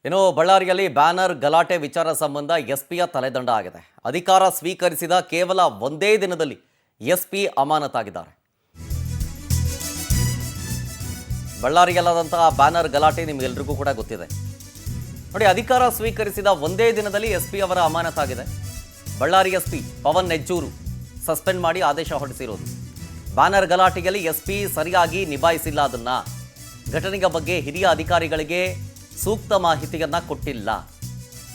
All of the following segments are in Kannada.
ಇನ್ನು ಬಳ್ಳಾರಿಯಲ್ಲಿ ಬ್ಯಾನರ್ ಗಲಾಟೆ ವಿಚಾರ ಸಂಬಂಧ ಎಸ್ಪಿಯ ತಲೆದಂಡ ಆಗಿದೆ. ಅಧಿಕಾರ ಸ್ವೀಕರಿಸಿದ ಕೇವಲ ಒಂದೇ ದಿನದಲ್ಲಿ ಎಸ್ಪಿ ಅಮಾನತಾಗಿದ್ದಾರೆ. ಬಳ್ಳಾರಿಯಲ್ಲಾದಂತಹ ಬ್ಯಾನರ್ ಗಲಾಟೆ ನಿಮಗೆಲ್ಲರಿಗೂ ಕೂಡ ಗೊತ್ತಿದೆ. ನೋಡಿ, ಅಧಿಕಾರ ಸ್ವೀಕರಿಸಿದ ಒಂದೇ ದಿನದಲ್ಲಿ ಎಸ್ಪಿ ಅವರ ಅಮಾನತಾಗಿದೆ. ಬಳ್ಳಾರಿ ಎಸ್ಪಿ ಪವನ್ ನೆಜ್ಜೂರು ಸಸ್ಪೆಂಡ್ ಮಾಡಿ ಆದೇಶ ಹೊರಡಿಸಿರೋದು. ಬ್ಯಾನರ್ ಗಲಾಟೆಯಲ್ಲಿ ಎಸ್ಪಿ ಸರಿಯಾಗಿ ನಿಭಾಯಿಸಿಲ್ಲ. ಅದನ್ನ ಘಟನೆಯ ಬಗ್ಗೆ ಹಿರಿಯ ಅಧಿಕಾರಿಗಳಿಗೆ ಸೂಕ್ತ ಮಾಹಿತಿಯನ್ನ ಕೊಟ್ಟಿಲ್ಲ,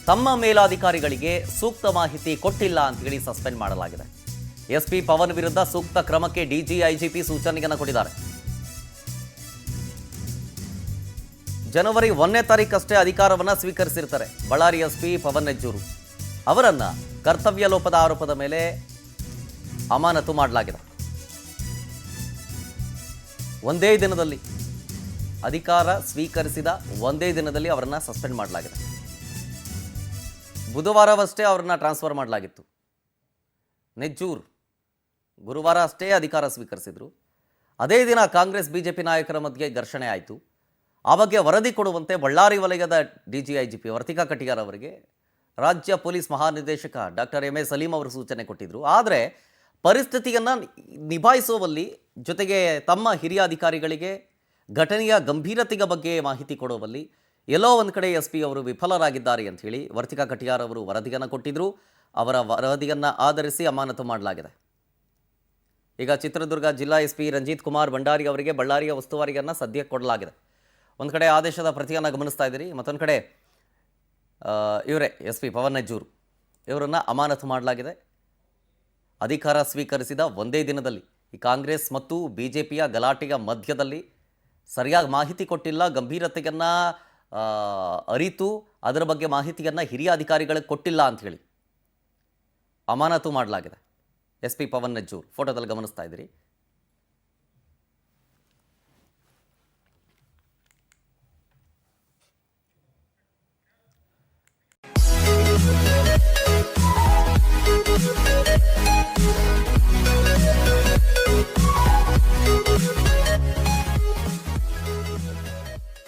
ತಮ್ಮ ಮೇಲಾಧಿಕಾರಿಗಳಿಗೆ ಸೂಕ್ತ ಮಾಹಿತಿ ಕೊಟ್ಟಿಲ್ಲ ಅಂತ ಹೇಳಿ ಸಸ್ಪೆಂಡ್ ಮಾಡಲಾಗಿದೆ. ಎಸ್ಪಿ ಪವನ್ ವಿರುದ್ಧ ಸೂಕ್ತ ಕ್ರಮಕ್ಕೆ ಡಿಜಿಐಜಿಪಿ ಸೂಚನೆಯನ್ನು ಕೊಟ್ಟಿದ್ದಾರೆ. ಜನವರಿ 1ನೇ ತಾರೀಕಷ್ಟೇ ಅಧಿಕಾರವನ್ನು ಸ್ವೀಕರಿಸಿರ್ತಾರೆ ಬಳ್ಳಾರಿ ಎಸ್ಪಿ ಪವನ್ ನೆಜ್ಜೂರು. ಅವರನ್ನ ಕರ್ತವ್ಯ ಲೋಪದ ಆರೋಪದ ಮೇಲೆ ಅಮಾನತು ಮಾಡಲಾಗಿದೆ. ಒಂದೇ ದಿನದಲ್ಲಿ ಅಧಿಕಾರ ಸ್ವೀಕರಿಸಿದ ಒಂದೇ ದಿನದಲ್ಲಿ ಅವರನ್ನು ಸಸ್ಪೆಂಡ್ ಮಾಡಲಾಗಿದೆ. ಬುಧವಾರವಷ್ಟೇ ಅವರನ್ನು ಟ್ರಾನ್ಸ್ಫರ್ ಮಾಡಲಾಗಿತ್ತು. ನೆಜ್ಜೂರು ಗುರುವಾರ ಅಷ್ಟೇ ಅಧಿಕಾರ ಸ್ವೀಕರಿಸಿದ್ರು. ಅದೇ ದಿನ ಕಾಂಗ್ರೆಸ್ ಬಿಜೆಪಿ ನಾಯಕರ ಮಧ್ಯೆ ಘರ್ಷಣೆ ಆಯಿತು. ಆ ಬಗ್ಗೆ ವರದಿ ಕೊಡುವಂತೆ ಬಳ್ಳಾರಿ ವಲಯದ ಡಿಜಿಐಜಿಪಿ ವರ್ತಿಕಾ ಕಟಿಯಾರ್ ಅವರಿಗೆ ರಾಜ್ಯ ಪೊಲೀಸ್ ಮಹಾನಿರ್ದೇಶಕ ಡಾಕ್ಟರ್ ಎಂ ಎ ಸಲೀಂ ಅವರು ಸೂಚನೆ ಕೊಟ್ಟಿದ್ದರು. ಆದರೆ ಪರಿಸ್ಥಿತಿಯನ್ನು ನಿಭಾಯಿಸುವಲ್ಲಿ ಜೊತೆಗೆ ತಮ್ಮ ಹಿರಿಯ ಅಧಿಕಾರಿಗಳಿಗೆ ಘಟನೆಯ ಗಂಭೀರತೆಯ ಬಗ್ಗೆ ಮಾಹಿತಿ ಕೊಡುವಲ್ಲಿ ಎಲ್ಲೋ ಒಂದು ಕಡೆ ಎಸ್ ಪಿ ಅವರು ವಿಫಲರಾಗಿದ್ದಾರೆ ಅಂತ ಹೇಳಿ ವರ್ತಿಕಾ ಕಟಿಯಾರ್ ಅವರು ವರದಿಯನ್ನು ಕೊಟ್ಟಿದ್ದರು. ಅವರ ವರದಿಯನ್ನು ಆಧರಿಸಿ ಅಮಾನತು ಮಾಡಲಾಗಿದೆ. ಈಗ ಚಿತ್ರದುರ್ಗ ಜಿಲ್ಲಾ ಎಸ್ ಪಿ ರಂಜಿತ್ ಕುಮಾರ್ ಭಂಡಾರಿ ಅವರಿಗೆ ಬಳ್ಳಾರಿಯ ಉಸ್ತುವಾರಿಯನ್ನು ಸದ್ಯಕ್ಕೆ ಕೊಡಲಾಗಿದೆ. ಒಂದು ಕಡೆ ಆದೇಶದ ಪ್ರತಿಯನ್ನು ಗಮನಿಸ್ತಾ ಇದ್ದೀರಿ, ಮತ್ತೊಂದು ಕಡೆ ಇವರೇ ಎಸ್ ಪಿ ಪವನ್ ನೆಜ್ಜೂರು ಇವರನ್ನು ಅಮಾನತು ಮಾಡಲಾಗಿದೆ. ಅಧಿಕಾರ ಸ್ವೀಕರಿಸಿದ ಒಂದೇ ದಿನದಲ್ಲಿ ಈ ಕಾಂಗ್ರೆಸ್ ಮತ್ತು ಬಿ ಜೆ ಪಿಯ ಗಲಾಟೆಯ ಮಧ್ಯದಲ್ಲಿ ಸರಿಯಾಗಿ ಮಾಹಿತಿ ಕೊಟ್ಟಿಲ್ಲ, ಗಂಭೀರತೆಯನ್ನು ಅರಿತು ಅದರ ಬಗ್ಗೆ ಮಾಹಿತಿಯನ್ನು ಹಿರಿಯ ಅಧಿಕಾರಿಗಳಿಗೆ ಕೊಟ್ಟಿಲ್ಲ ಅಂಥೇಳಿ ಅಮಾನತು ಮಾಡಲಾಗಿದೆ. ಎಸ್ ಪಿ ಪವನ್ ನೆಜ್ಜೂರು ಫೋಟೋದಲ್ಲಿ ಗಮನಿಸ್ತಾ ಇದ್ದೀರಿ.